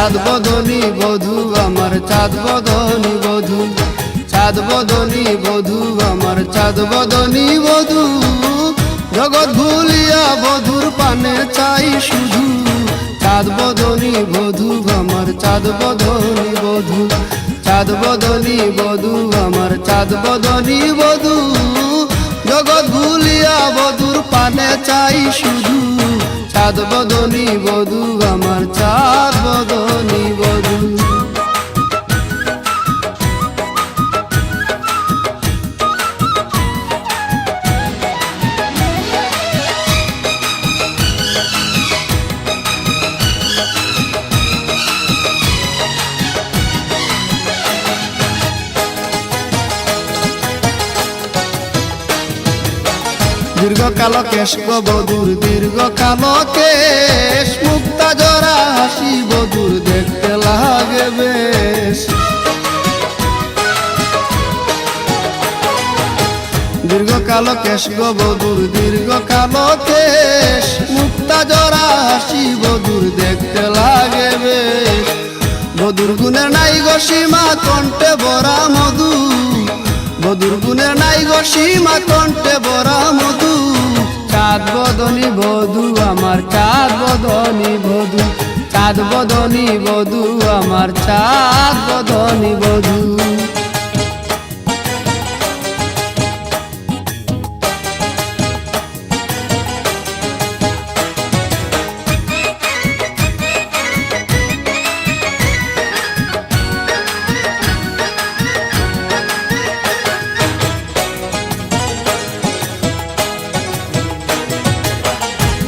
চাঁদ বদনী বধূ আমার চাঁদ বদনী বধূ, চাঁদ বদনী বধূ আমার চাঁদ বদনী বধূ, জগৎ ভুলিয়া বধূর পানে চাই শুধু। চাঁদ বদনী বধূ আমার চাঁদ বদনী বধূ, চাঁদ বদনী বধূ আমার চাঁদ বদনী বধূ, জগৎ ভুলিয়া বধূর পানে চাই শুধু। চাঁদ বদনী বধূ আমার চাঁদ বদনী বধূ। দীর্ঘ কালো কেশ গো বধূর দীর্ঘ কালো কেশ, মুক্তা জরা হাসি বধূর দেখতে লাগে বেশ। দীর্ঘ কালো কেশ গো বধূর দীর্ঘ কালো কেশ, মুক্তা জরা হাসি বধূর দেখতে লাগে বেশ। বধূর গুণের নাই গো সীমা কণ্ঠে ভরা মধু, বধূর গুণের নাই গো সীমা কণ্ঠে ভরা মধু। চাঁদ বদনী বধূ আমার চাঁদ বদনী বধূ, চাঁদ বদনী বধূ আমার চাঁদ বদনী বধূ।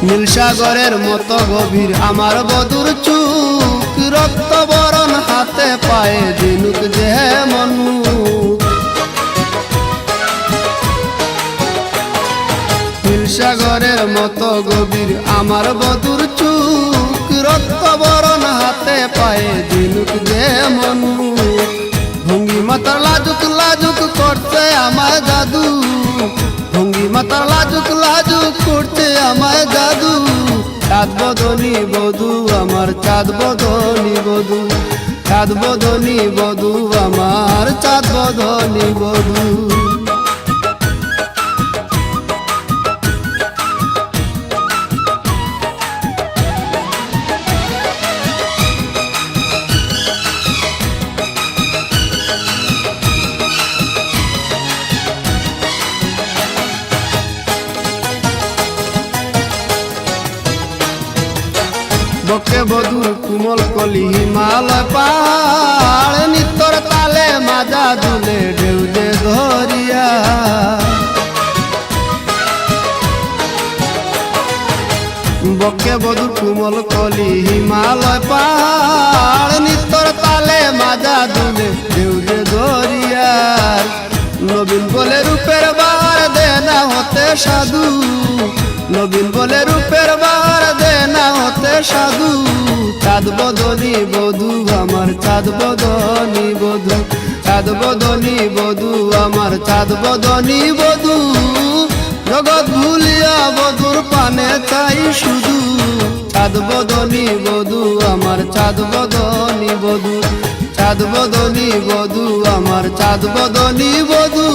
নীল সাগরের মতো গভীর আমার বধূর চুক, রক্ত বরণ হাতে পায়ে দিনুক যেমন মুখ। নীল সাগরের মতো গভীর আমার বধূর চুক, রক্ত বরণ হাতে পায়ে দিনুক যেমন মুখ। ভঙ্গি মাতার লাজুক লাজুক করছে আমায় জাদু, ভঙ্গি মাতার লাজুক লাজুক করছে আমায় জাদু। চাঁদ বদনী বধূ আমার চাঁদ বদনী বধূ, চাঁদ বদনী বধূ আমার চাঁদ বদনী বধূ। বকে বধূর কুমল কলি হিমালয় পাহাড়, নিত্যর তালে মাজা দুলে ঢেউ যে ধরিয়া। বকে বধূর কুমল কলি হিমালয় পাহাড়, নিত্যর তালে মাজা দুলে ঢেউ যে ধরিয়া। নবীন বলে রূপের বার দে না হতে সাধু, নবীন বলে রূপের বার দে না হতে সাধু। চাঁদ বদনী বধূ আমার চাঁদ বদনী বধূ, চাঁদ বদনী বধূ আমার চাঁদ বদনী বধূ, জগৎ ভুলিয়া বধূর পানে চাই শুধু। চাঁদ বদনী বধূ আমার চাঁদ বদনী বধূ, চাঁদ বদনী বধূ আমার চাঁদ বদনী বধূ,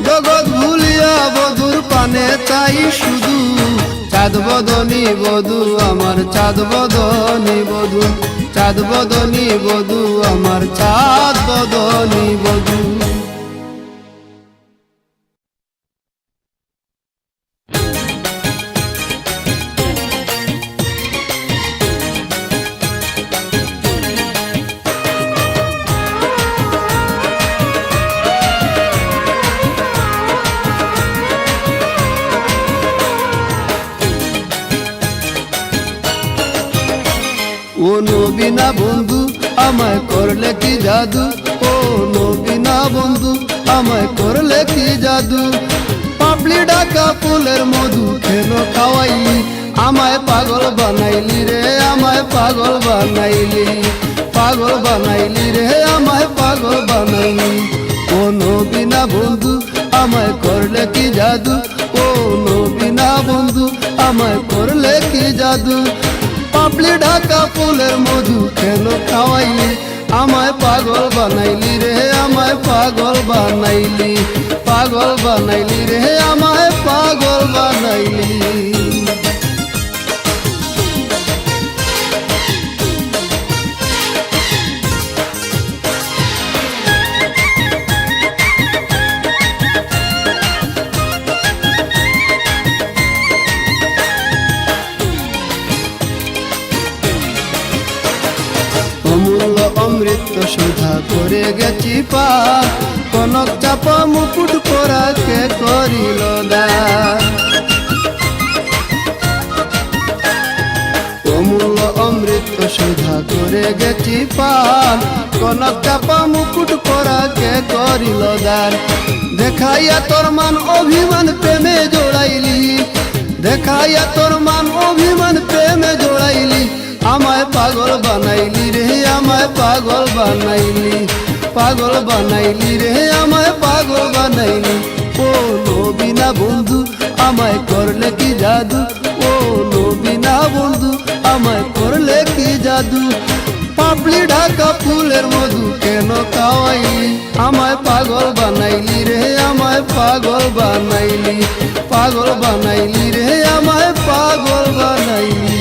জগৎ ভুলিয়া বধূর পানে চাই শুধু। চাঁদ বদনী বধূ আমার চাঁদ বদনী বধূ, চাঁদ বদনী বধূ আমার চাঁদ বদনী বধূ। ও নবীনা বন্ধু আমায় করলে কি জাদু, ও নবীনা বন্ধু আমায় করলে কি জাদু। পাপড়ি ঢাকা ফুলের মধু খেলো খাওয়াইলি, আমায় পাগল বানাইলি রে আমায় পাগল বানাইলি, পাগল বানাইলি রে আমায় পাগল বানাইলি। ও নবীনা বন্ধু আমায় করলে কি জাদু, ও নবীনা বন্ধু আমায় করলে কি জাদু। পাপলি ঢাকা ফুলের মধু কেন খাওয়াইলি আমায় পাগল বানাইলি রে আমায় পাগল বানাইলি পাগল বানাইলি রে আমায় পাগল বানাইলি অমূল্য অমৃত সুধা করে গেছি পার কনক চাপা মুকুট পরা কে করিল দান অমূল্য অমৃত সুধা করে গেছি পার কনক চাপা মুকুট পরা কে করিল দান দেখাইয়া তোর মান অভিমান প্রেমে জোড়াইলি দেখাইয়া তোর মান অভিমান প্রেমে জোড়াইলি আমায় পাগল বানাইলি রে আমায় পাগল বানাইলি পাগল বানাইলি রে আমায় পাগল বানাইলি ও নবীনা বন্ধু আমায় করলে কি জাদু ও নবীনা বন্ধু আমায় করলে কি জাদু পাপলি ঢাকা ফুলের মধু কেন খাওয়াইলি আমায় পাগল বানাইলি রে আমায় পাগল বানাইলি পাগল বানাইলি রে আমায় পাগল বানাইলি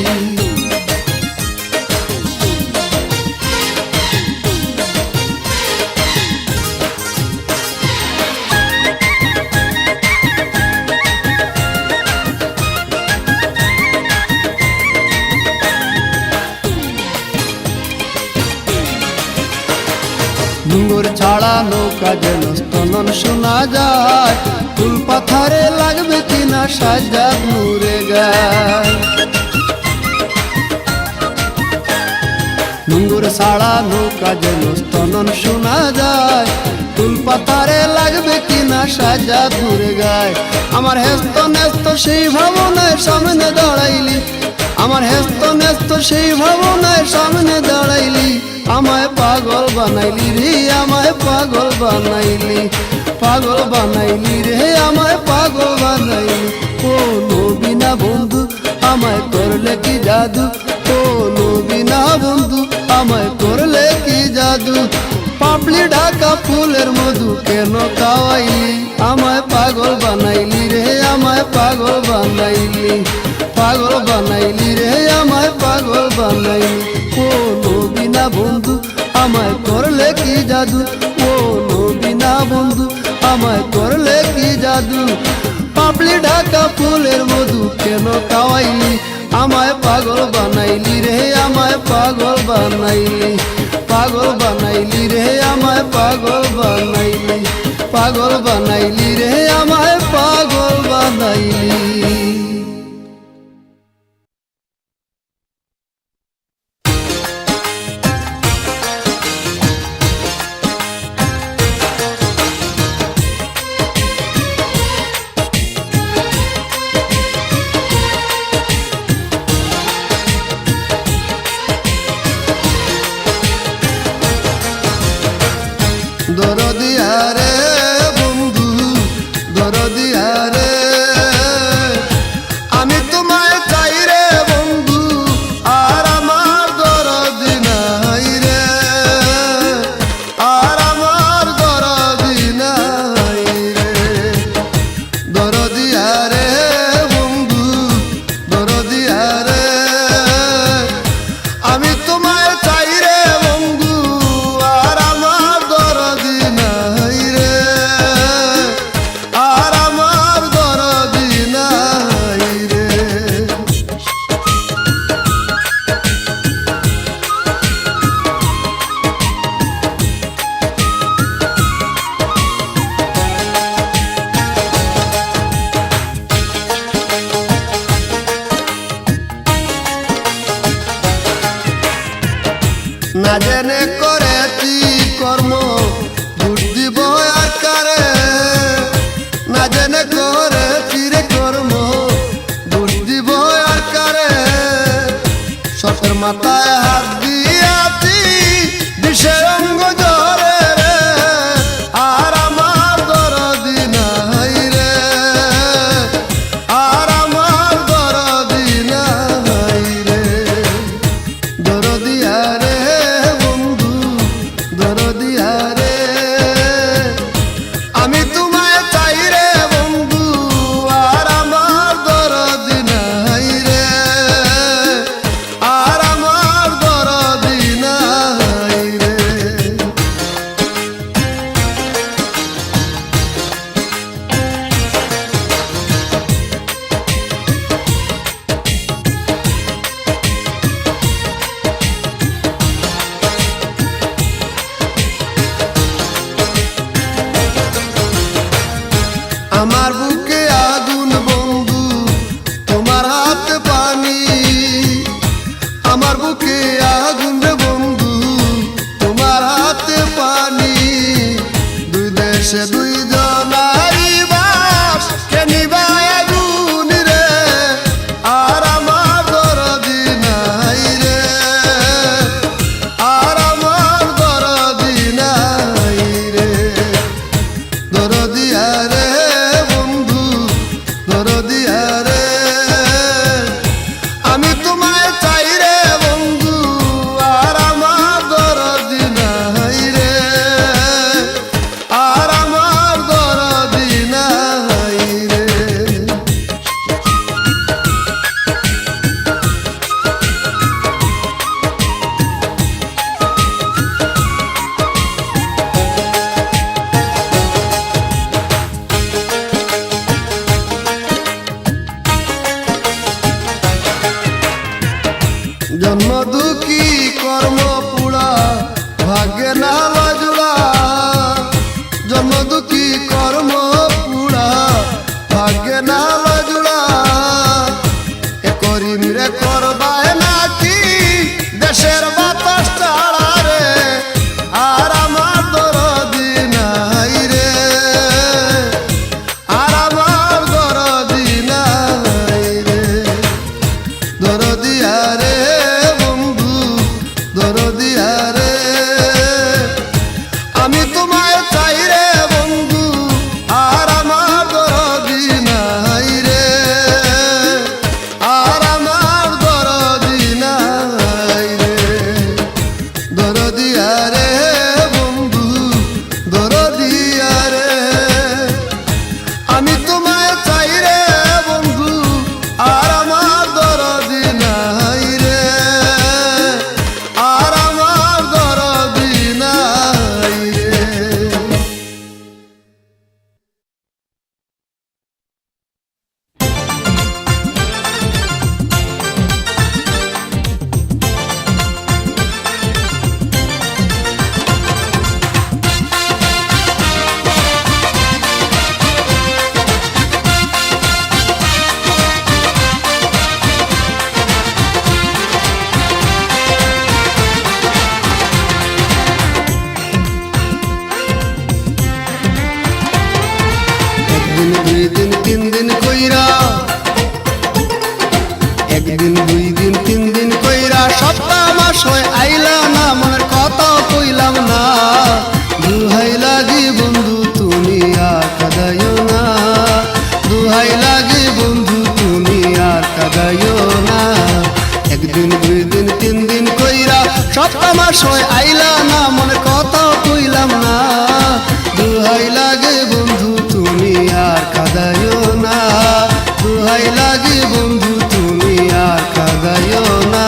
ডুঙ্গর ছাড়া নৌকা যেন স্তনন শোনা যায় ফুল পাথারে লাগবে কিনা সাজাদ নূরে গায় ডুঙ্গর ছাড়া নৌকা যেন স্তনন শোনা যায় ফুল পাথারে লাগবে কিনা সাজাদ নূরে গায় আমার হেস্ত নেস্ত সেই ভাবনায় সামনে দাঁড়াইলি আমার হেস্ত নেস্ত সেই ভাবনায় সামনে দাঁড়াইলি আমায় পাগল বানাইলি রে আমায় পাগল বানাইলি পাগল বানাইলি রে আমায় পাগল বানাইলি ও নবীনা বন্ধু আমায় করলে কি জাদু ও নবীনা বন্ধু আমায় করলে কি জাদু পাপলি ঢাকা ফুলের মধু কেন খাওয়াইলি আমায় পাগল বানাইলি রে আমায় পাগল বানাইলি পাগল বানাইলি রে আমায় পাগল বানাইলি ও নবীনা বন্ধু আমায় করলে কি জাদু ও নবীনা বন্ধু আমায় করলে কি জাদু পাপলি ঢাকা ফুলের মধু কেন খাওয়াইলি আমায় পাগল বানাইলি রে আমায় পাগল বানাইলি পাগল বানাইলি রে আমায় পাগল বানাইলি পাগল বানাইলি রে আমায় পাগল বানাইলি দরদিয়া রে আমার বুকে আগুন বন্ধু তোমার হাতে পানি, আমার বুকে আগুন রে বন্ধু তোমার হাতে পানি। দুই দেশে দুই জনারি বাস, কে নিভায় আগুন রে আর আমার দরদি নাই রে, আর আমার দরদি নাই রে। দরদিয়া রে বন্ধু দরদিয়া রে, আমি তোমায় চাই রে বন্ধু আর আমার দরদি নাই রে, আর আমার দরদি নাই রে। জন্ম দুঃখী কর্ম পুরা ভাগ্যে না লাজুড়া, জন্ম দুঃখী কর্ম পুরা ভাগ্যে না লাজুড়া। এ করিম রে করবায় নাকি দেশের বাতাস ছাড়া রে, আর আমার দরদি নাই রে, আর আমার দরদি নাই রে। দরদিয়া রে বন্ধু দরদিয়া রে, আমি তোমায় চাই রে বন্ধু আর আমার দরদি নাই রে, আর আমার দরদি নাই রে। দরদিয়া রে বন্ধু দরদিয়া রে, আমি তোমায় চাই রে বন্ধু আর আমার দরদি নাই রে, আর আমার দরদি নাই রে। একদিন দুই দিন তিন দিন কইরা, একদিন দুই দিন তিন দিন কইরা সপ্তাহ মাস হয় আইলা না, মনের কথা কইলাম না। দুহাই লাগি বন্ধু তুমি আর কাঁদাইও না, দুহাই লাগি বন্ধু তুমি আর কাঁদাইও না। একদিন দুই দিন তিন দিন কইরা সপ্তাহ মাস হয় আইলা না, মনের কথা কইলাম না। দুহাই লাগে বন্ধু তুমি আর কাঁদাইও না, দুহাই লাগে বন্ধু তুমি আর কাঁদাইও না।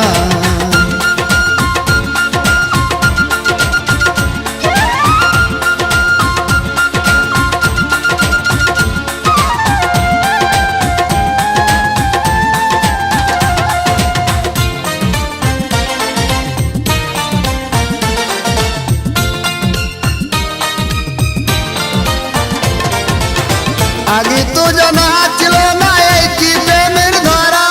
আগে তো জানা ছিল না এই কি প্রেমের ধারা,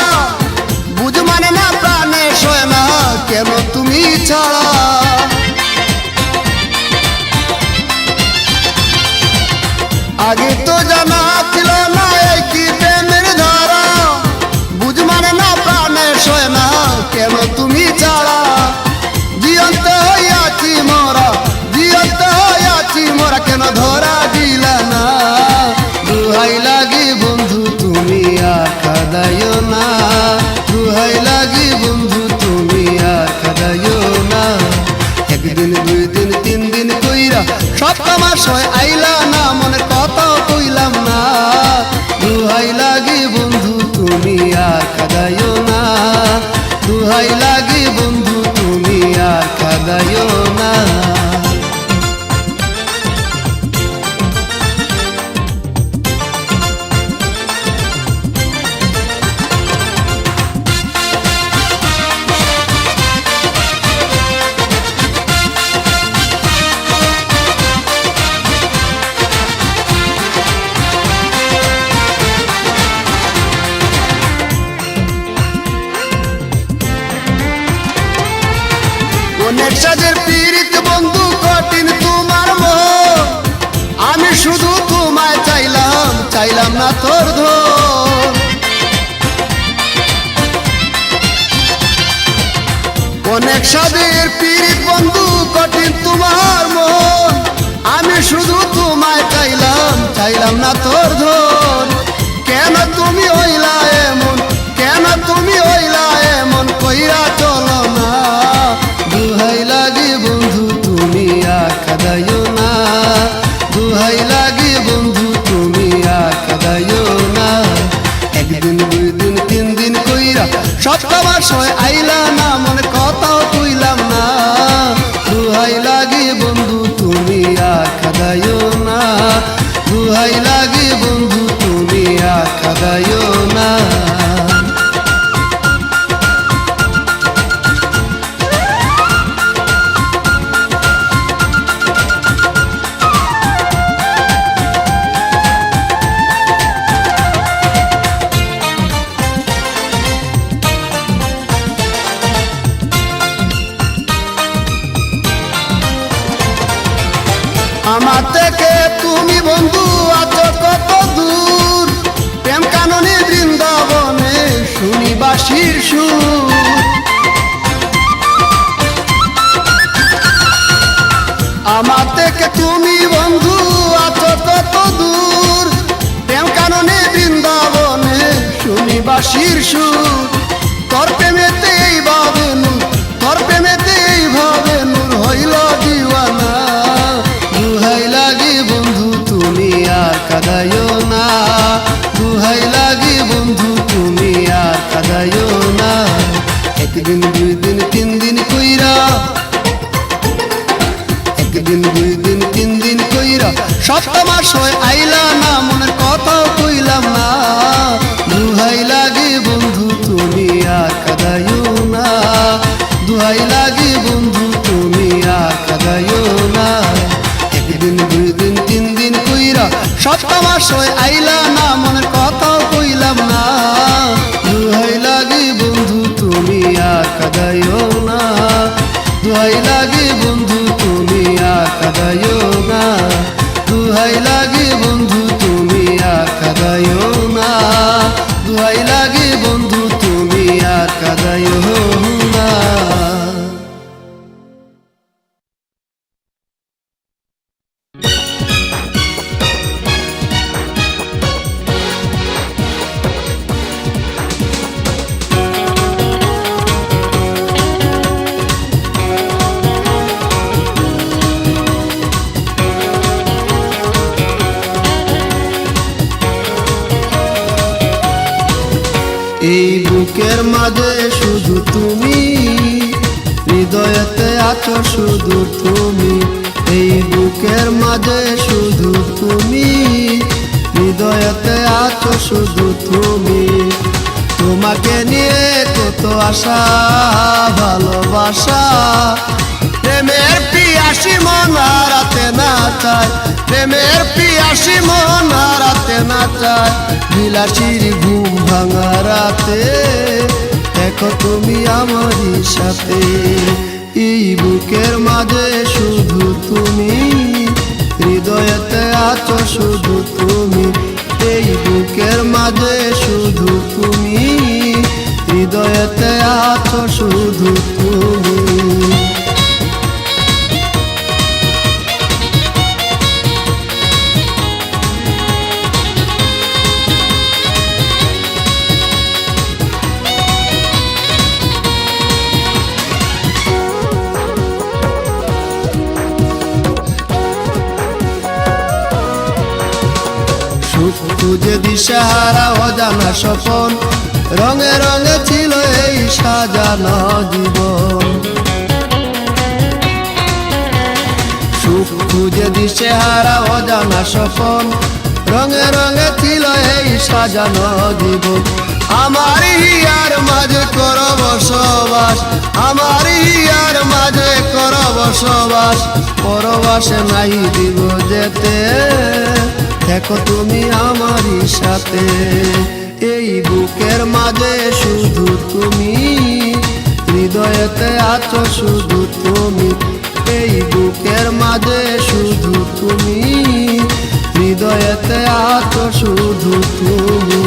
বুঝ মানে না প্রাণে সয় না কেন তুমি ছাড়া। আগে তো জানা ছিল না এই কি প্রেমের ধারা, বুঝ মানে না প্রাণে সয় না কেন তুমি ছাড়া। জিয়ন্ত হইয়াছি মোরা, জিয়ন্ত হইয়াছি মোরা, কেন ধরা দিলা না। দুহাই লাগি বন্ধু তুমি আর কাঁদাইও না, দুহাই লাগি বন্ধু তুমি আর কাঁদাইও না। একদিন দুই দিন তিন দিন কইরা সপ্তাহ মাস হয় আইলা না, মনের কথা কইলাম না। দুহাই লাগি বন্ধু তুমি আর কাঁদাইও না, দুহাই লাগি বন্ধু তুমি আর কাঁদাইও না। শুধু তোমায় চাইলাম, চাইলাম না তোর ধন। অনেক সাদের পীড়িত বন্ধু, কঠিন তোমার মন। আমি শুধু তোমায় চাইলাম, চাইলাম না তোর ধন। কেন তুমি হইলা এমন, কেন তুমি হইলা এমন কইরা চলো না। দুহাই লাগি বন্ধু তুমি আর কাঁদাইও না, দুহাই লাগি বন্ধু তুমি আর কাঁদাইও না। একদিন দুই দিন তিন দিন কইরা সপ্তাহ মাস হয় আইলা না, মনে কথাও কইলাম না। দুহাই লাগি বন্ধু তুমি আর কাঁদাইও না, দুহাই লাগি বন্ধু তুমি আর কাঁদাইও না। আমার থেকে তুমি বন্ধু আছো কত দূর, প্রেম কাননে বৃন্দাবনে শুনি বাঁশির সুর। আমার থেকে তুমি বন্ধু আছো কত দূর, প্রেম কাননে বৃন্দাবনে শুনি বাঁশির সুর। তোর প্রেমেতে এইভাবে নূর, তোর প্রেমেতে এইভাবে নূর হইল দিওয়ানা। দুহাই লাগি বন্ধু তুমি আর কাঁদাইও না, দুহাই লাগি বন্ধু তুমি আর কাঁদাইও না। একদিন দুই দিন তিন দিন কইরা, একদিন দুই দিন তিন দিন কইরা সপ্তাহ মাস হয় আইলা না, মনের কথাও কইলাম না। দুহাই লাগি বন্ধু তুমি আর কাঁদাইও না, দুহাই লাগি বন্ধু তুমি আর কাঁদাইও না। একদিন দুই দিন তিন দিন কইরা সপ্তাহ মাস হয় আইলা না, মনের কথাও কইলাম না। দুহাই লাগি বন্ধু তুমি আর কাঁদাইও না, দুহাই লাগি বন্ধু তুমি আর কাঁদাইও না, দুহাই লাগি বন্ধু তুমি আর কাঁদাইও না, দুহাই লাগি বন্ধু তুমি আর কাঁদাইও না। এই বুকের মাঝে শুধু তুমি, হৃদয়েতে আছো শুধু তুমি। এই বুকের মাঝে শুধু তুমি, হৃদয়েতে আছো শুধু তুমি। তোমাকে নিয়ে কত আশা ভালোবাসা, প্রেমের পিয়াসী মন হারাতে না চায়, প্রেমের পিয়াসী মন হারাতে না চায়। বিলাসীর ঘুম ভাঙা রাতে দেখো তুমি আমারই সাথে। এই বুকের মাঝে শুধু তুমি, হৃদয়েতে আছো শুধু তুমি। এই বুকের মাঝে শুধু তুমি, হৃদয়েতে আছো শুধু তুমি। খুঁজে দিশাহারা অজানা স্বপন, রঙে রঙে ছিল এই সাজানো জীবন। সুখ খুঁজে দিশাহারা অজানা স্বপন, রঙে রঙে ছিল এই সাজানো জীবন। আমার হিয়ার মাঝে কর বসবাস, আমার হিয়ার মাঝে কর বসবাস। পরবাসে নাই দিব যেতে, দেখো তুমি আমারই সাথে। এই বুকের মাঝে শুধু তুমি, হৃদয়েতে আছো শুধু তুমি। এই বুকের মাঝে শুধু তুমি, হৃদয়েতে আছো শুধু তুমি।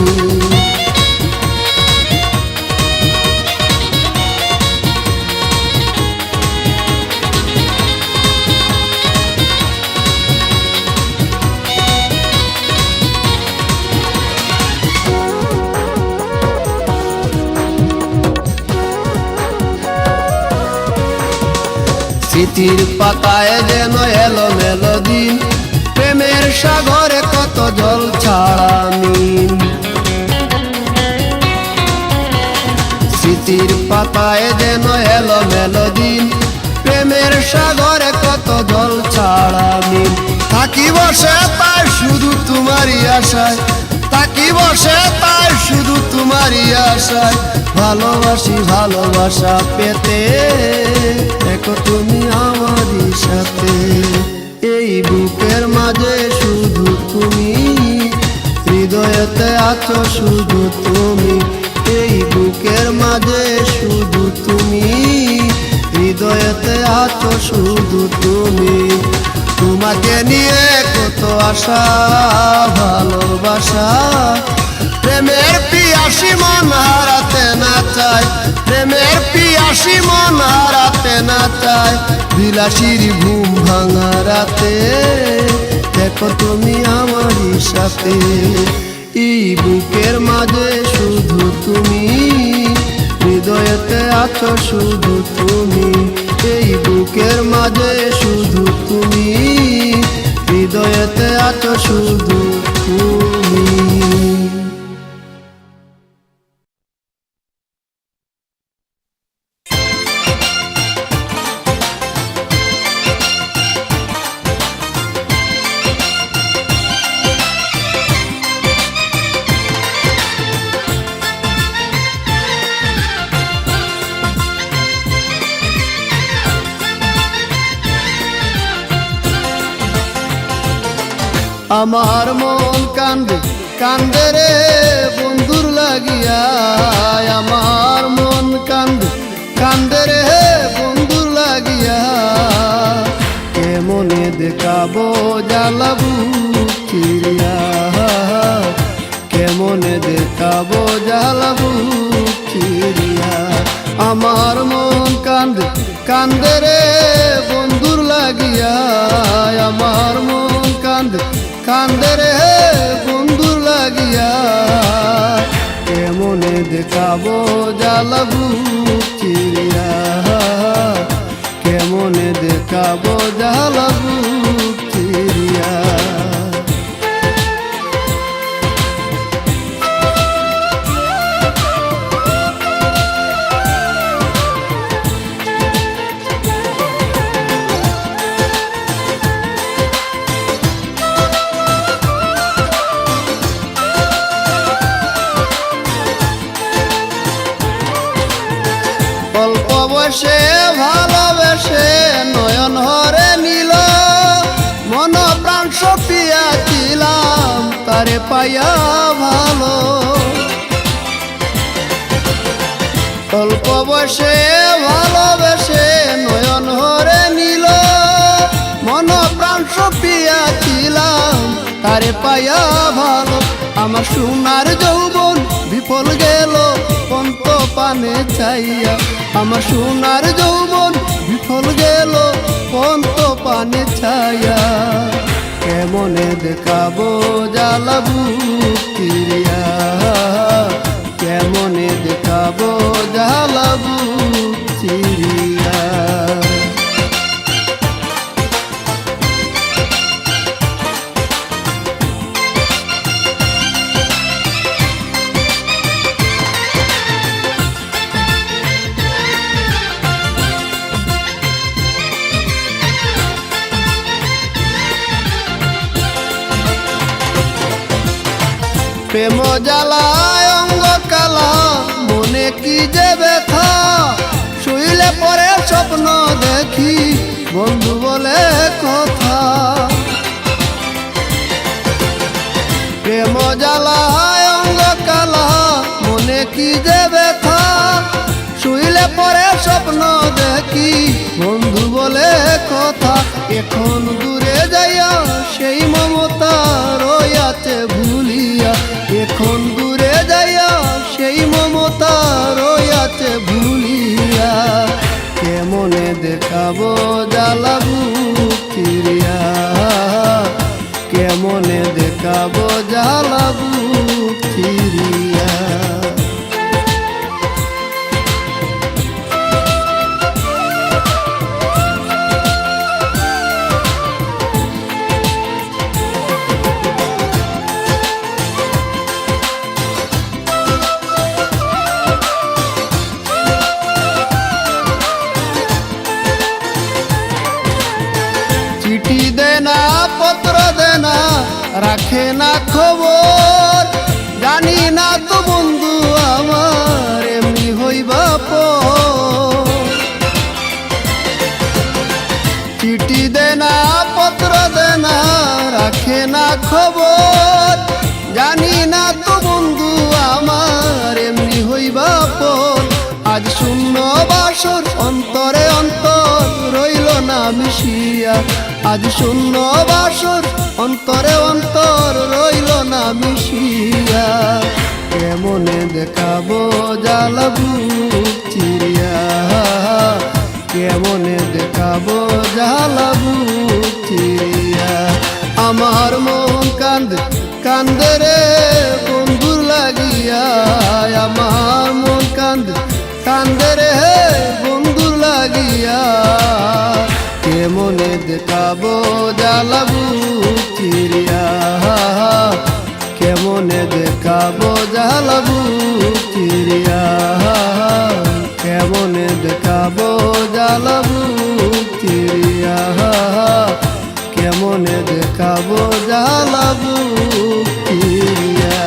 স্মৃতির পাতায় যেন এলো মেলো দিন, প্রেমের সাগরে কত জল ছাড়া মিন। স্মৃতির পাতায় যেন এলো মেলো দিন, প্রেমের সাগরে কত জল ছাড়া মিন। থাকি বসে তাই শুধু তোমারই আশায়, থাকি বসে তাই শুধু তোমারই আশায়। ভালোবাসি ভালোবাসা পেতে, দেখো তুমি আমারই সাথে। এই বুকের মাঝে শুধু তুমি, হৃদয়েতে আছো শুধু তুমি। এই বুকের মাঝে শুধু তুমি, হৃদয়েতে আছো শুধু তুমি। তোমাকে নিয়ে কত আশা ভালোবাসা, প্রেমের পিয়াসী মন হারাতে না চায়, প্রেমের পিয়াসী মন হারাতে না চায়। বিলাসীর ঘুম ভাঙা রাতে, দেখো তুমি আমারই সাথে। এই বুকের মাঝে শুধু তুমি, হৃদয়েতে আছো শুধু তুমি। এই বুকের মাঝে শুধু তুমি, হৃদয়েতে আছো শুধু তুমি। আমার মন কান্দে কান্দে রে বন্ধুর লাগিয়া, আমার মন কান্দে কান্দে রে বন্ধুর লাগিয়া। কেমনে দেখাবো জ্বালাবু চিরিয়া, কেমনে দেখাবো জ্বালাবু চিরিয়া। আমার মন কান্দে কান্দে রে বন্ধুর লাগিয়া, আমার মন কান্দে কান্দে রে বন্ধুর লাগিয়া। কেমনে দেখাবো জ্বালাবু চিরিয়া, কেমনে দেখাবো জ্বালাবু চিরিয়া। অল্প বয়সে ভালোবেসে নয়ন হরে নিল, মন প্রাণ সপিয়া ছিলাম তারে পাইয়া ভালো। অল্প বয়সে ভালোবেসে নয়ন হরে নিল, মন প্রাণ সপিয়া ছিলাম তারে পাইয়া ভালো। আমার সোনার যৌবন বিফল গেল পন্ত পানে চাইয়া, আমার সোনার যৌবন বিফল গেল পন্ত পানে ছায়া। কেমনে দেখাবো জ্বালাবু চিরিয়া, কেমনে দেখাবো জ্বালাবু চিরিয়া। প্রেম জ্বালায় অঙ্গ কালা, মনে কি যে ব্যথা। শুইলে পরে স্বপ্ন দেখি বন্ধু বলে কথা। প্রেম জ্বালায় অঙ্গ কালা, মনে কি যে ব্যথা। শুইলে পরে স্বপ্ন দেখি বন্ধু বলে কথা। এখন দূরে যাইয়া সেই মমতা রই দেখাবো জ্বালা বুক চিরিয়া। চিঠি দেনা পত্র দেনা রাখে না খবর, জানি না তো বন্ধু আমার এমনি হইবা পর। চিঠি দেনা পত্র দেনা রাখে না খবর, জানি না তো বন্ধু আমার এমনি হইবা পর। আজ শূন্য বাসর অন্তরে অন্তর রইল না মিশিয়া, আজ শূন্য বাসর অন্তরে অন্তর রইল না মিশিয়া। কেমনে দেখাবো জ্বালা বুক চিরিয়া, কেমনে দেখাবো জ্বালা বুক চিরিয়া। আমার মন কান্দে কান্দে রে বন্ধুর লাগিয়া, আমার মন কান্দে কান্দে রে বন্ধুর লাগিয়া। কেমনে দেখাবো জ্বালা বুক চিরিয়া, কেমনে দেখাবো জ্বালা বুক চিরিয়া, কেমনে দেখাবো জ্বালা বুক চিরিয়া, কেমনে দেখাবো জ্বালা বুক চিরিয়া।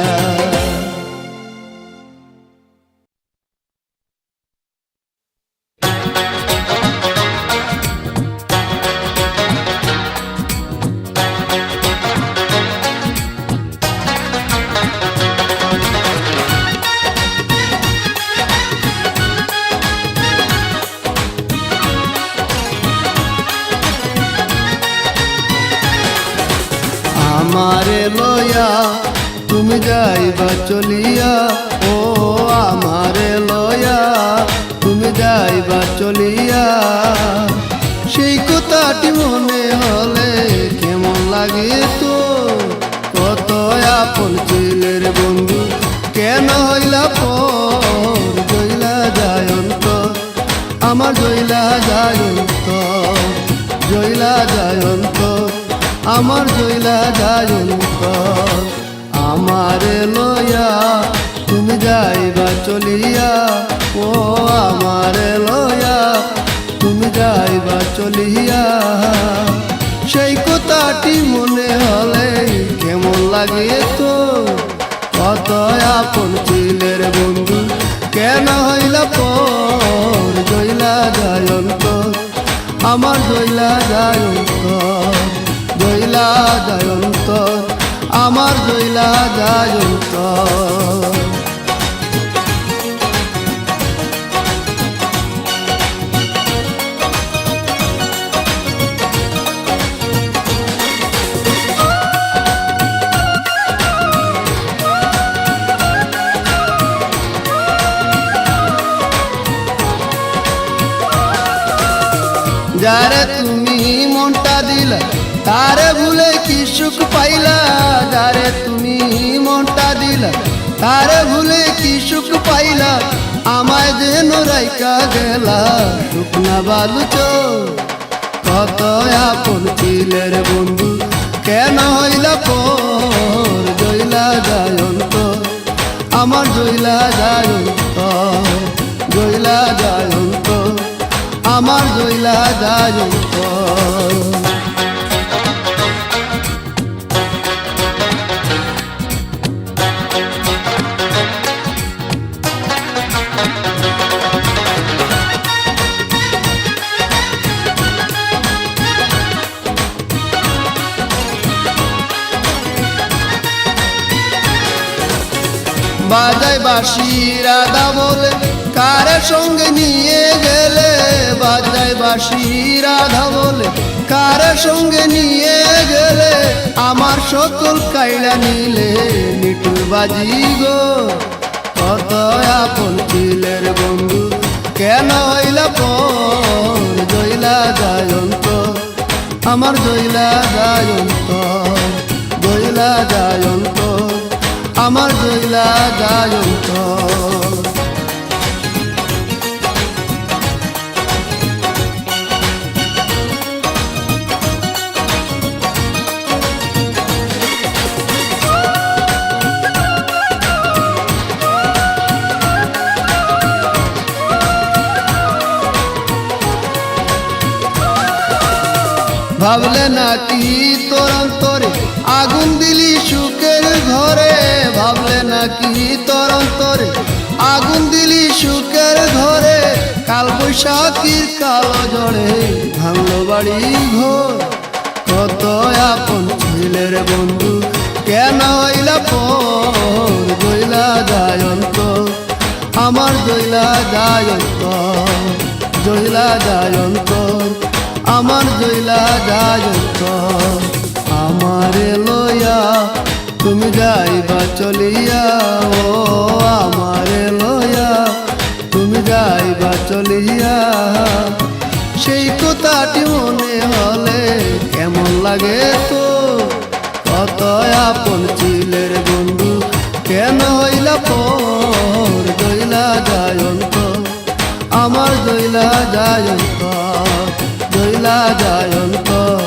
আমারে লয়া তুমি যাইবা চলিয়া, ও আমারে লয়া তুমি যাইবা চলিয়া। সেই কথাটি মনে হলে কেমন লাগে তো, কত আপন ছিলের বন্ধু কেন হইলা পর। জইলা যায় অন্তর আমার, জইলা যায় অন্তর, জইলা যায় অন্তর আমার, জইলা যায় অন্তর। আমারে লয়া তুমি যাইবা চলিয়া, ও আমারে লয়া তুমি যাইবা চলিয়া। সেই কথাটি মনে হলে কেমন লাগে তো, কত আপন ছিলের বন্ধু কেন হইলা পর। জইলা যায় অন্তর আমার, জইলা যায় অন্তর, জইলা যায় অন্তর আমার, জইলা যায় অন্তর। যারে তুমি মনটা দিলা তারে ভুলে কি সুখ পাইলা, যারে তুমি মনটা দিলা তারে ভুলে কি সুখ পাইলা। আমায় যেন রাইকা গেলা শুকনা বালুচ, কত আপন ছিলের বন্ধু কেন হইলা পর। জইলা যায় অন্তর আমার, জইলা যায় অন্তর, জইলা যায় অন্তর আমার, জইলা যায় অন্তর। বাজায় বাঁশি রাধা বলে কারে সঙ্গে নিয়ে গেলে, বাজায় বাঁশি রাধা বলে কারে সঙ্গে নিয়ে গেলে। আমার সকল কাইলা নিলে নিটুর বাজি গো, কত আপন ছিলের বন্ধু কেন হইলা পর। জইলা যায় অন্তর আমার, জইলা যায় অন্তর, জইলা জইলা যায় অন্তর, আমার জইলা যায় অন্তর। ভাবলে নাকি তোর অন্তরে আগুন দিলি সুখের ঘরে, ভাবলে নাকি তোর অন্তরে আগুন দিলি সুখের ঘরে, কাল বৈশাখীর কালো ঝড়ে ভাঙলো বাড়ি ঘর। কত আপন ছেলের বন্ধু কেন হইলা পর, জইলা যায় অন্তর, আমার জইলা যায় অন্তর, জইলা যায় অন্তর, আমার জইলা যায় অন্তর। আমারে লইয়া তুমি যাইবা চলিয়া, ও আমারে লইয়া তুমি যাইবা চলিয়া, সেই কথাটি মনে হলে কেমন লাগে তো। কত আপন ছিলের বন্ধু কেন হইলা পর, জইলা যায় অন্তর, আমার জইলা যায় অন্তর, জইলা যায় অন্তর,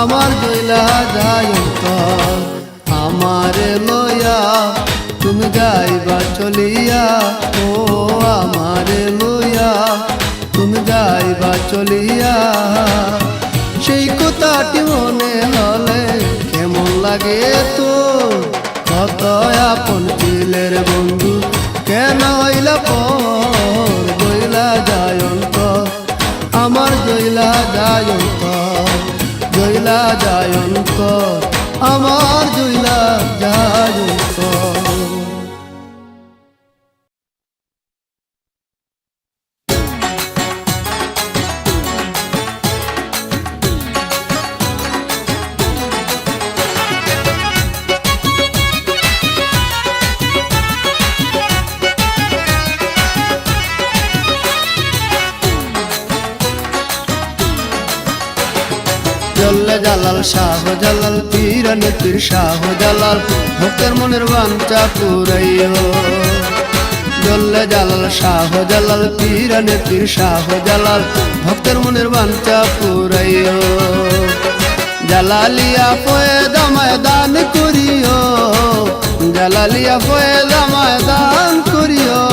আমার জইলা যায় অন্তর। আমারে লইয়া তুমি যাইবা চলিয়া, ও আমারে লইয়া তুমি যাইবা চলিয়া, সেই কথাটি মনে হলে কেমন লাগে তো। কত আপন ছিলের বন্ধু কেন হইলা পর, জইলা যায় অন্তর, আমার জইলা যায় অন্তর, জইলা যায় অন্তর, আমার জইলা যায় অন্তর। জল্লে জালাল শাহ জালাল পীরানে পীর শাহ জালাল, ভক্তের মনের বাঞ্ছা পুরাইও। জল্লে জালাল শাহ জালাল পীরানে পীর শাহ জালাল, ভক্তের মনের বাঞ্ছা পুরাইও। জালালিয়া ফয়েদা ময়দান করিও, জালালিয়া ফয়েদা ময়দান করিও।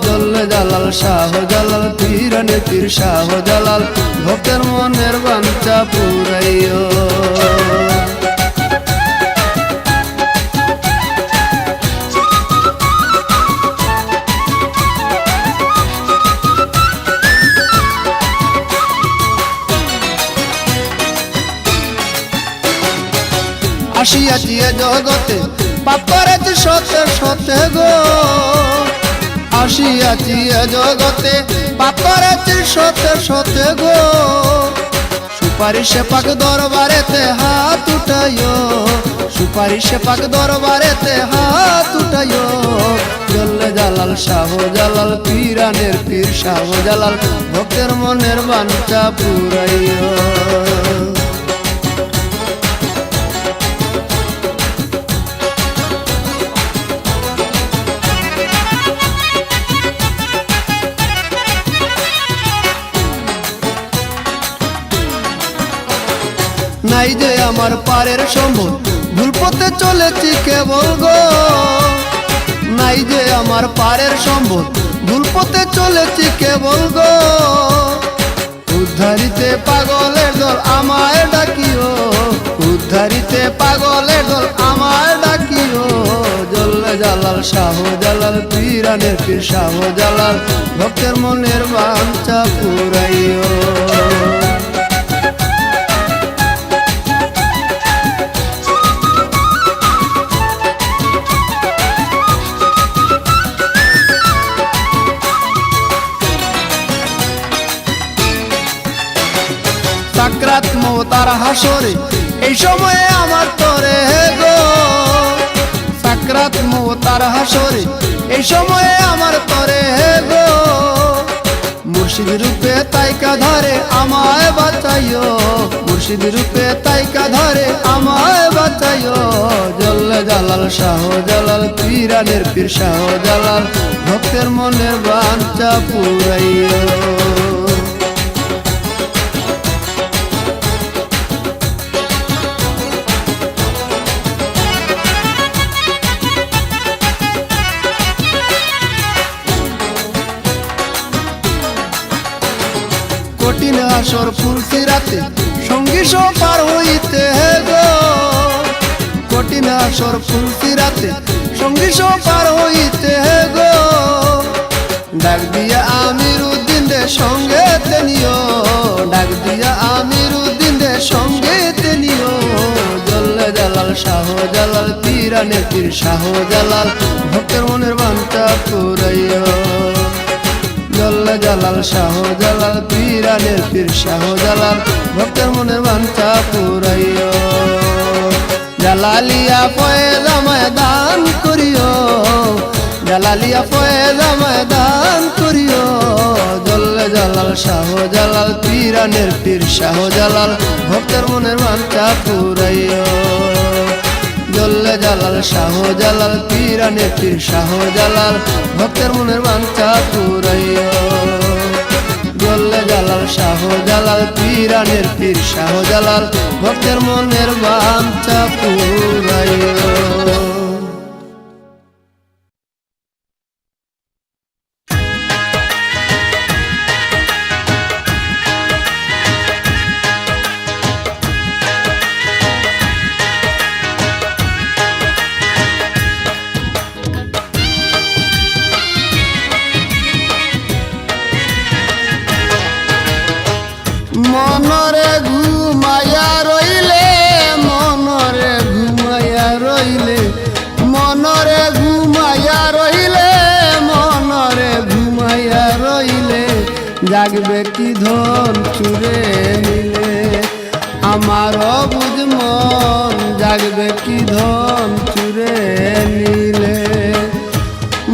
জল্লে জালাল শাহ জালাল পীরানে পীর শাহ জালাল, ভক্তের মনের বাঞ্ছা পুরাইও। আসিয়াছি এ জগতে পাপ করেছি সতে সতে গো, আসিয়াছি এ জগতে পাপ করেছি সতে সতে গো। সুপারিশে পাক দরবারেতে হাত উঠাইও, সুপারিশে পাক দরবারেতে হাত উঠাইও। জল্লে জালাল শাহ জালাল পীরানের পীর শাহ জালাল, ভক্তের মনের বাঞ্ছা পুরাইও। নাই যে আমার পারের সম্ভব, ভুল পথে চলেছি কেবল গো। নাই যে আমার পারের সম্ভব, ভুল পথে চলেছি কেবল গো। উদ্ধারিতে পাগলের দল আমায় ডাকিও, উদ্ধারিতে পাগলের দল আমায় ডাকিও। জল্লে জালাল শাহ জালাল পীরানের পীর শাহ জালাল, ভক্তের মনের বাঞ্ছা পুরাইও। সাকরাত মওতার হাসরে এই সময়ে আমার তরে গো, সাকরাত মওতার হাসরে এই সময়ে আমার তরে গো। মুর্শিদ রূপে তাইকা ধরে আমায় বাঁচাইও, মুর্শিদ রূপে তাইকা ধরে আমায় বাঁচাইও। জল্লে জালাল শাহ জালাল পীরানের পীর শাহ জালাল ভক্তের মনের বাঞ্ছা পুরাইও। কঠিন আসর ফুলসি রাতে সঙ্গী পার হইতে গো। কঠিন আসর ফুলসি রাতে সঙ্গী পার হইতে গো। ডাক দিয়া আমির উদ্দিন রে সঙ্গে নিও, ডাক দিয়া আমির উদ্দিন রে সঙ্গে নিও। জল্লে জালাল শাহ জালাল পীরানের পীর শাহ জালাল ভক্তের মনের বাঞ্ছা পুরাইও। জল্লে জালাল শাহ জালাল পীরানের পীর শাহ জালাল ভক্তের মনের বাঞ্ছা পুরাইও। জালালিয়া ফয়েজ আমায় দান করিও, জালালিয়া ফয়েজ আমায় দান করিও। জল্লে জালাল শাহ জালাল পীরানের পীর শাহ জালাল ভক্তের মনের বাঞ্ছা পুরাইও। জল্লে জালাল শাহ জালাল পীরানের পীর শাহ জালাল ভক্তের মনের বাঞ্ছা পুরাইও। জল্লে জালাল শাহ জালাল পীরানের পীর শাহ জালাল ভক্তের মনের বাঞ্ছা পুরাইও। মনরে ঘুমায়া রইলে, মনরে ঘুমায়া রইলে, মনরে ঘুমায়া রইলে, মনরে ঘুমায়া রইলে জাগবে কি ধন চুরে নিলে। আমার বুঝ মন জাগবে কি ধন চুরে নিলে।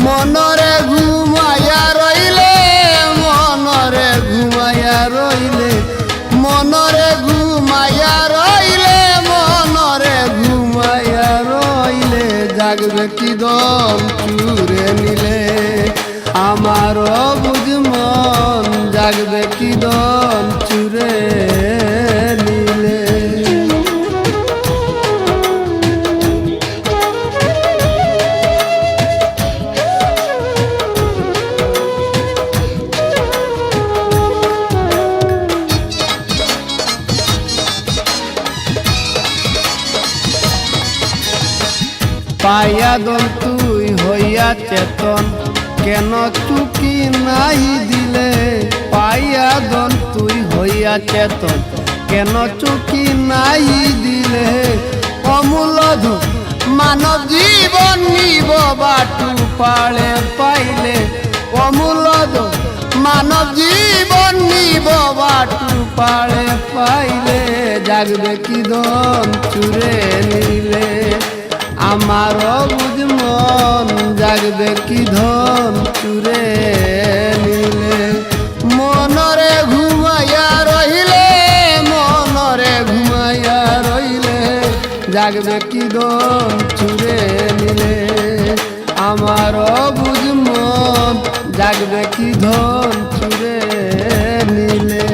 মনরে ঘুমায়া রইলে, মনরে ঘুমায়া রইলে, মনরে ঘুমায়া রইলে, মনরে ঘুমায়া রইলে জাগবে কি দম চুরে নিলে। আমার বুঝ মন জাগবে কি দম চুরে নিলে। পাইয়া দন তুই হইয়া চেতন কেন চুকি নাই দিলে। পাইয়া দন তুই হইয়া চেতন কেন চুকি নাই দিলে। অমূল্য মানব জীবন নিব বাটু পালে পাইলে। অমূল্য মানব জীবন নিব বাটু পালে পাইলে জাগবে কি দন চুরে নিলে। আমার বুঝ মন জাগবে কি ধন চুরে নিলে। মনরে ঘুমাইয়া রইলে, মনরে ঘুমাইয়া রইলে জাগবে কি ধন চুরে নিলে। আমার বুঝ মন জাগবে কি ধন চুরে নিলে।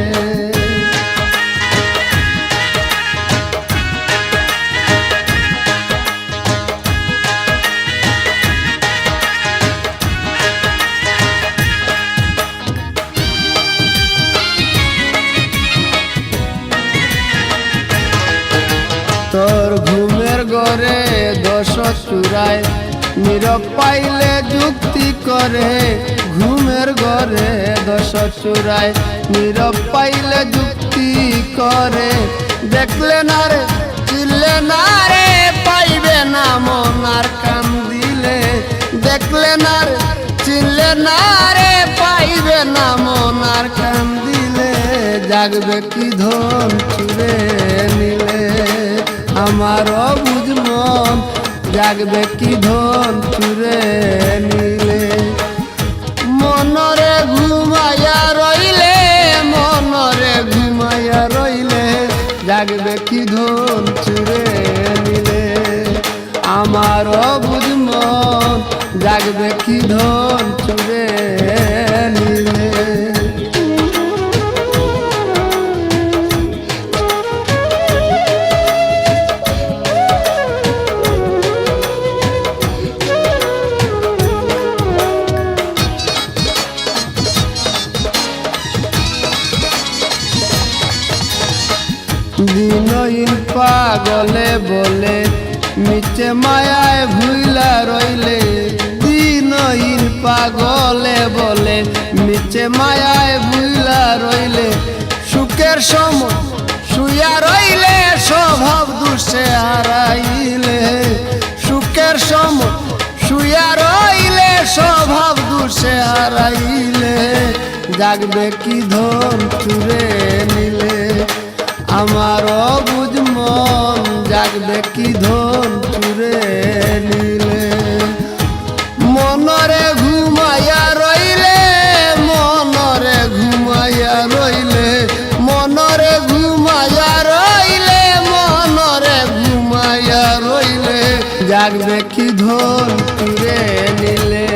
তোর ঘুমের ঘরে দোষ চুরায় নীরব পাইলে যুক্তি করে। ঘুমের ঘরে দোষ চুরায় নীরব পাইলে যুক্তি করে। দেখলে না রে চিনলে না রে পাইবে না মন আর কান দিলে। দেখলে না রে চিনলে না রে পাইবে না মন আর কান দিলে জাগবে কি ধন চুরে নিলে। আমার বুঝ মন জাগবে কি ধন চুরে নিলে। মনরে ঘুমাইয়া রইলে, মনরে ঘুমাইয়া রইলে জাগবে কি ধন চুরে নিলে আমার অবুঝ মন জাগবে কি ধন চুরে নিলে দিনহীন পাগলে বলে মিছে মায়ায় ভুইলা রইলে দিনহীন পাগলে বলে মিছে মায়ায় ভুইলা রইলে সুখের সময় শুইয়া রইলে স্বভাব দুষে হারাইলে সুখের সময় শুইয়া রইলে স্বভাব দুষে হারাইলে জাগবে কি ধন চুরে নিলে আমার অবুঝ মন জাগবে কি ধন চুরে নিলে মনরে ঘুমাইয়া রইলে মনরে ঘুমাইয়া রইলে মনরে ঘুমাইয়া রইলে মনরে ঘুমাইয়া রইলে জাগবে কি ধন চুরে নিলে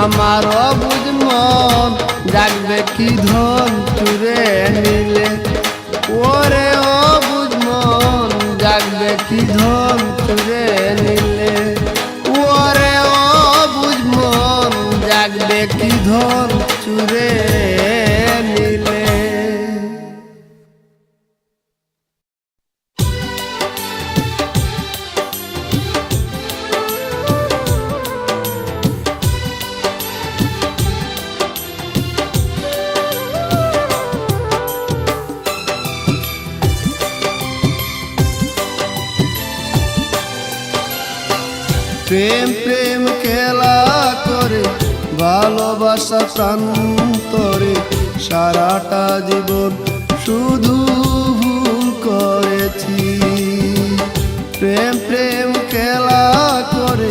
আমার অবুঝ মন জাগবে কি ধন চুরে নিলে ওরে অবুঝ মন জাগবে কি ধন চুরে নিলে ওরে অবুঝ মন জাগবে কি ধন চুরে নিলে প্রেম প্রেম খেলা করে ভালোবাসা প্রান্তরে সারাটা জীবন শুধু ভুল করেছি প্রেম প্রেম খেলা করে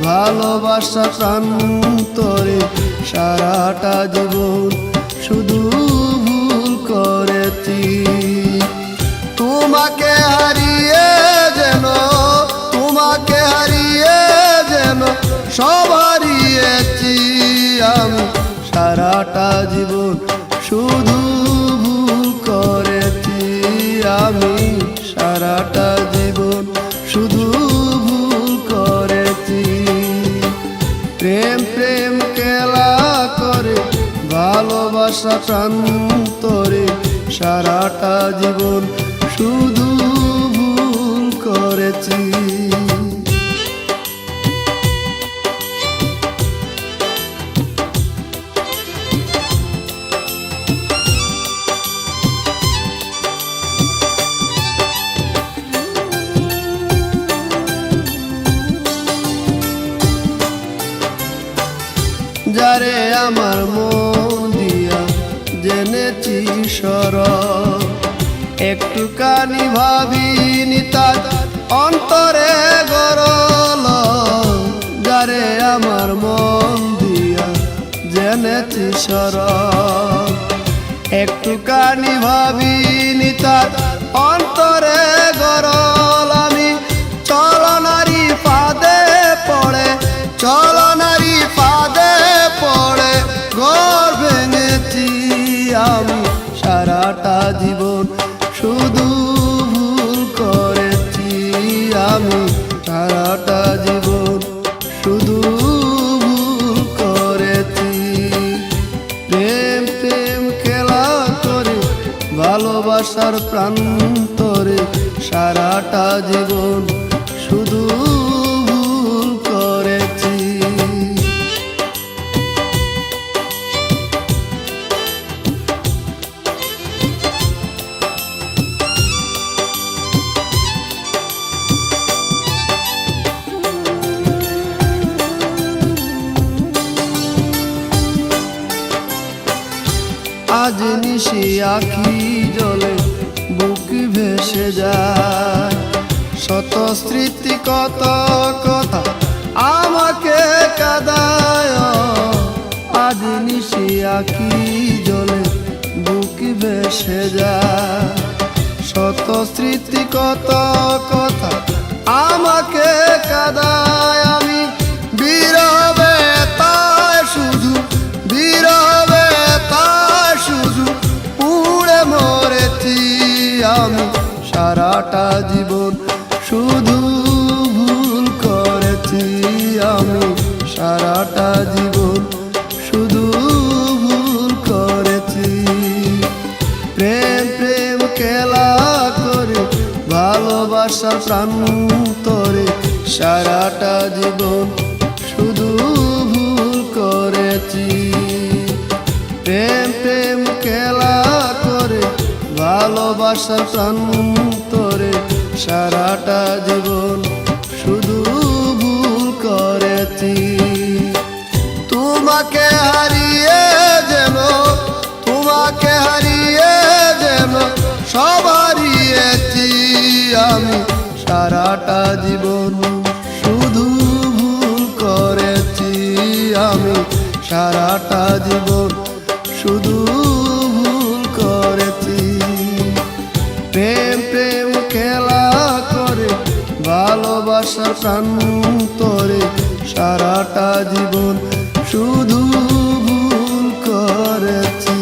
ভালোবাসা প্রান্তরে সারাটা জীবন শুধু ভুল করেছি তোমাকে হারিয়ে যেন তোমাকে হারিয়ে যেন সব হারিয়েছি আমি সারাটা জীবন শুধু ভুল করেছি আমি সারাটা জীবন শুধু ভুল করেছি প্রেম প্রেম খেলা করে ভালোবাসা প্রান্তরে সারাটা জীবন শুধু ভুল করেছি যারে আমার মন দিয়া জেনেছি সরল একটুখানি ভাবিনি তার অন্তরে গরল যারে আমার মন দিয়া জেনেছি সরল একটুখানি ভাবিনি তার অন্তরে গরল আমি চলনারি ফাঁদে পড়ে চলনারি ফাঁদে পড়ে ঘর ভেঙেছি আমি সারাটা জীবন শুধু ভুল করেছি আমি সারাটা জীবন শুধু ভুল করেছি প্রেম প্রেম খেলা করে ভালোবাসার প্রান্তরে সারাটা জীবন শুধু ভুল করেছি আজ নিশি আখি জলে বুক ভেসে যায় শত স্মৃতি কত কথা আমাকে কাঁদায় আজ নিশি আখি জলে বুক ভেসে যায় শত স্মৃতি কত কথা আমাকে কাদায়, আমি বিরবে তাই শুধু, বিরবে তাই শুধু পুড়ে মরেছি আমি। সারাটা জীবন শুধু ভুল করেছি আমি, সারাটা জীবন শুধু ভুল করেছি। প্রেম প্রেম খেলা করে ভালোবাসার প্রান্তরে সারাটা জীবন শুধু ভুল করেছি। প্রেম প্রেম খেলা করে ভালোবাসার প্রান্তরে সারাটা জীবন শুধু ভুল করেছি। তোমাকে হারিয়ে যেন, তোমাকে হারিয়ে যেন সব হারিয়েছি আমি। সারাটা জীবন শুধু ভুল করেছি আমি, সারাটা জীবন শুধু ভুল করেছি। প্রেম প্রেম খেলা করে ভালোবাসার প্রান্তরে সারাটা জীবন শুধু ভুল করেছি।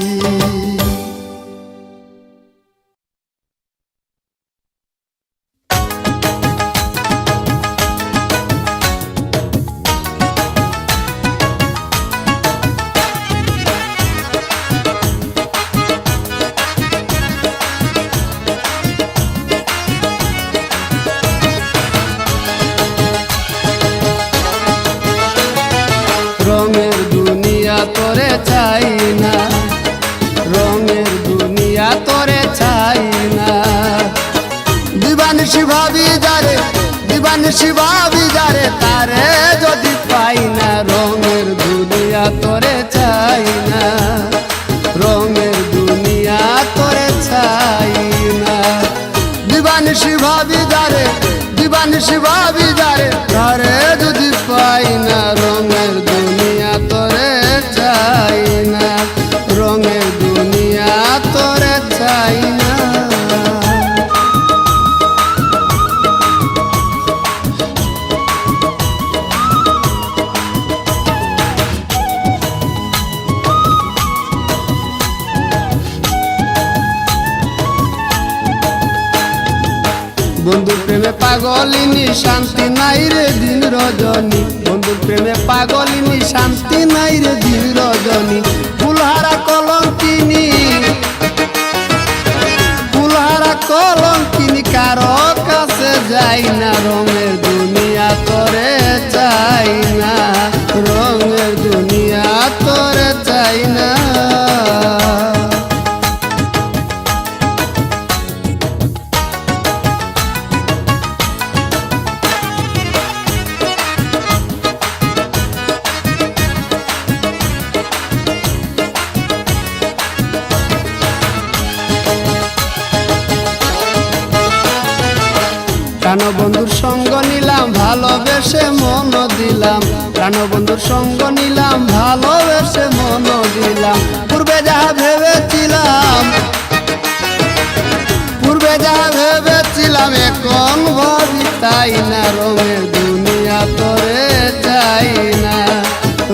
রঙের দুনিয়া তোরে চাই না, রঙের দুনিয়া তোরে চাই না। দিবানিশি ভাবি যারে, দিবানিশি ভাবি যারে, তারে যদি পাই না। রঙের দুনিয়া তোরে চাই না, রঙের দুনিয়া তোরে চাই না। দিবানিশি ভাবি যারে, দিবানিশি ভাবি যারে, তারে যদি পাই না। রঙের দুনিয়া তোরে চাই না, রঙের দুনিয়া তোরে চাই না। বন্ধুর প্রেমে পাগলিনী শান্তি নাই রে দিন রজনী, বন্ধুর প্রেমে পাগলিনী শান্তি নাই রে দিন রজনী। ফুলহারা কলঙ্কিনী, ফুলহারা কলঙ্কিনী কারো কাছে যাই না। রঙের দুনিয়া তোরে চাই না, রঙের দুনিয়া তোরে চাই না। প্রাণবন্ধুর সঙ্গ নিলাম ভালোবেসে মন দিলাম, প্রাণবন্ধুর সঙ্গ নিলাম ভালোবেসে মন দিলাম। পূর্বে যাহা ভেবেছিলাম, পূর্বে যাহা ভেবেছিলাম এখন ভাবি তাই না। রঙের দুনিয়া তোরে চাই না,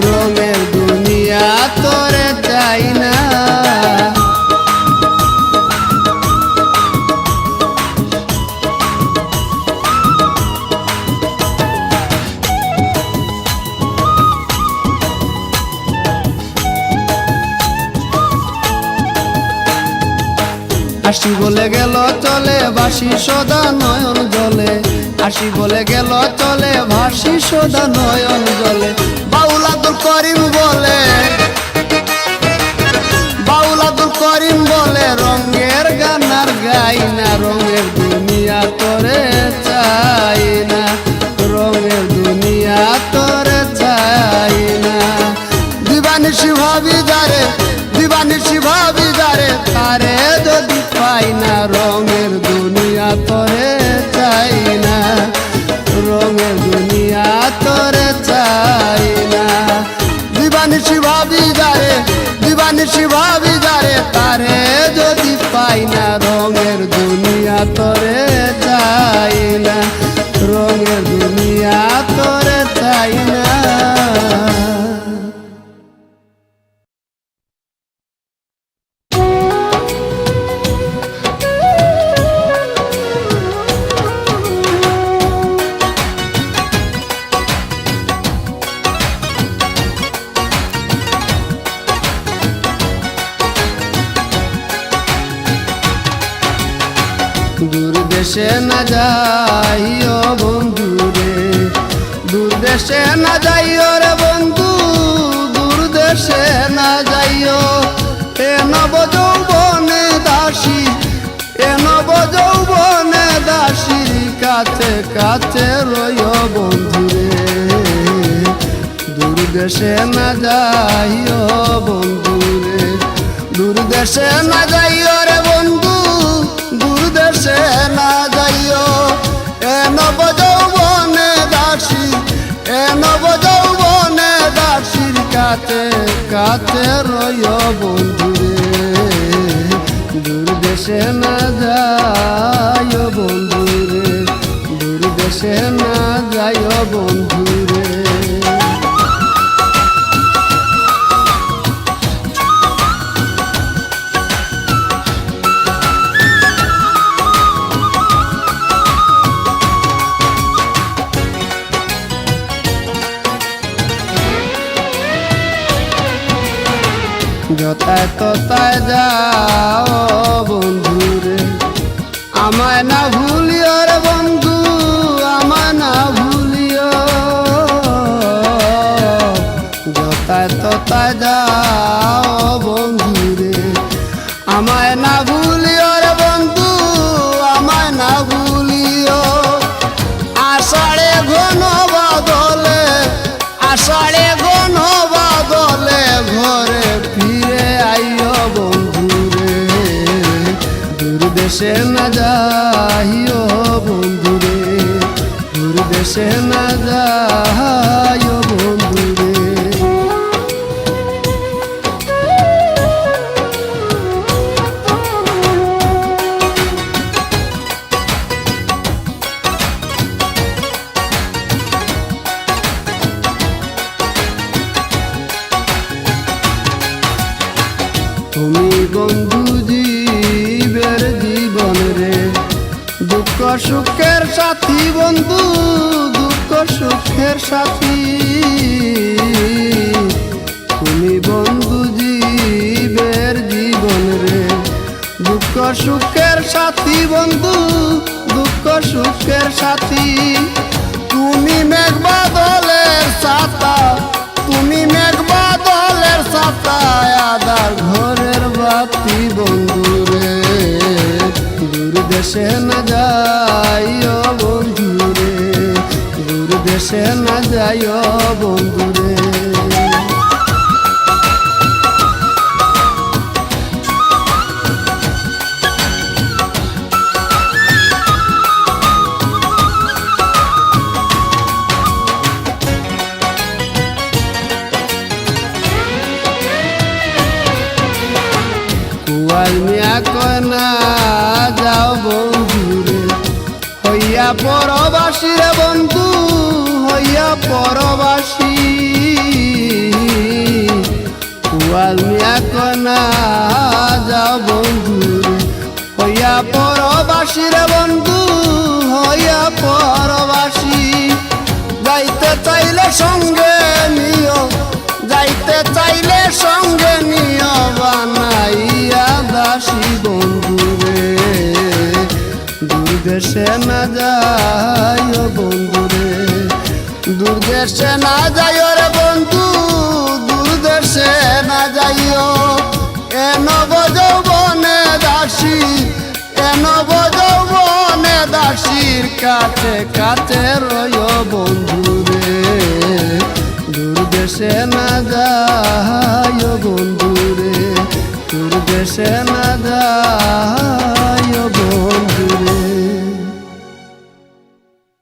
রঙের দুনিয়া তোরে চাই না। আসি বলে গেল চলে ভাসি সদা নয়ন জলে, আসি বলে গেল চলে ভাসি সদা নয়ন জলে। বাউল আব্দুল করিম বলে, বাউল আব্দুল করিম বলে রঙের গান আর গাই না। রঙের দুনিয়া তোরে চাই না, রঙের দুনিয়া তোরে চাই না। দিবানিশি ভাবি যারে, দিবানিশি ভাবি যারে, তারে যদি পাই না। রঙের দুনিয়া তোরে চাই না, রঙের দুনিয়া তোরে চাই না। দিবানিশি ভাবি যারে, দিবানিশি ভাবি যারে, তারে যদি পাই না। রঙের দুনিয়া তোরে চাই না, রঙের দুনিয়া তোরে চাই না। দূর দেশে না যাইও বন্ধু রে, দূর দেশে না যাইও রে বন্ধু, দূর দেশে না যাইও। এ নব যৌবনে দাসী, এ নব যৌবনে দাসীর কাছে কাছে রইও বন্ধু রে। দূর দেশে না যাইও বন্ধু রে, দূর দেশে না যাইও রে বন্ধু, দূর দেশে না যাইও। এ নব যৌবনে দাসী, এ নব যৌবনে দাসীর কাছে কাছে রইও বন্ধু রে। দূর দেশে না যাইও বন্ধু রে, দূর দেশে না যাইও বন্ধু রে। যথায় তথায় যাও বন্ধু রে, আমায় না ভুলিও রে বন্ধু, আমায় না ভুলিও। যথায় তথায় যাও বন্ধু রে, আমায় না ভুলিও রে বন্ধু, আমায় না ভুলিও। আষাঢ়ে ঘন বাদলে, আষাঢ়ে ঘন বাদলে ঘরে ফিরে আইও বন্ধু রে। দূর দেশে না যাইও বন্ধু রে, দূর দেশে না যাইও বন্ধু রে। তুমি বন্ধু জীবের জীবন রে, দুঃখ সুখের সাথী বন্ধু, দুঃখ সুখের সাথী। তুমি বন্ধু জীবের জীবন রে, দুঃখ সুখের সাথী বন্ধু, দুঃখ সুখের সাথী। তুমি মেঘ বাদলের ছাতা, তুমি মেঘ বাদলের ছাতা, আদার ঘরের বাতি বন্ধু রে। দূর দেশে না যাইও বন্ধু রে, দূর দেশে না যাইও বন্ধু রে। কুয়াল মিয়া কয় না যাও বন্ধু রে, হইয়া পরবাসী রে বন্ধু, হইয়া পরবাসী। কুয়াল মিয়া কয় না যাও বন্ধু রে, হইয়া পরবাসী রে বন্ধু, হইয়া পরবাসী। যাইতে চাইলে সঙ্গে নিও, যাইতে চাইলে সঙ্গে নিও, বানাইয়া দাসী বন্ধু রে। দূর দেশে না যাইও বন্ধু রে, দূর দেশে না যাইও রে বন্ধু, দূর দেশে না যাইও। এ নব যৌবনে দাসী, এ নব যৌবনে দাসীর কাছে কাছে রইও বন্ধু রে। দূর দেশে না যাইও বন্ধু রে, দূর দেশে না যাইও।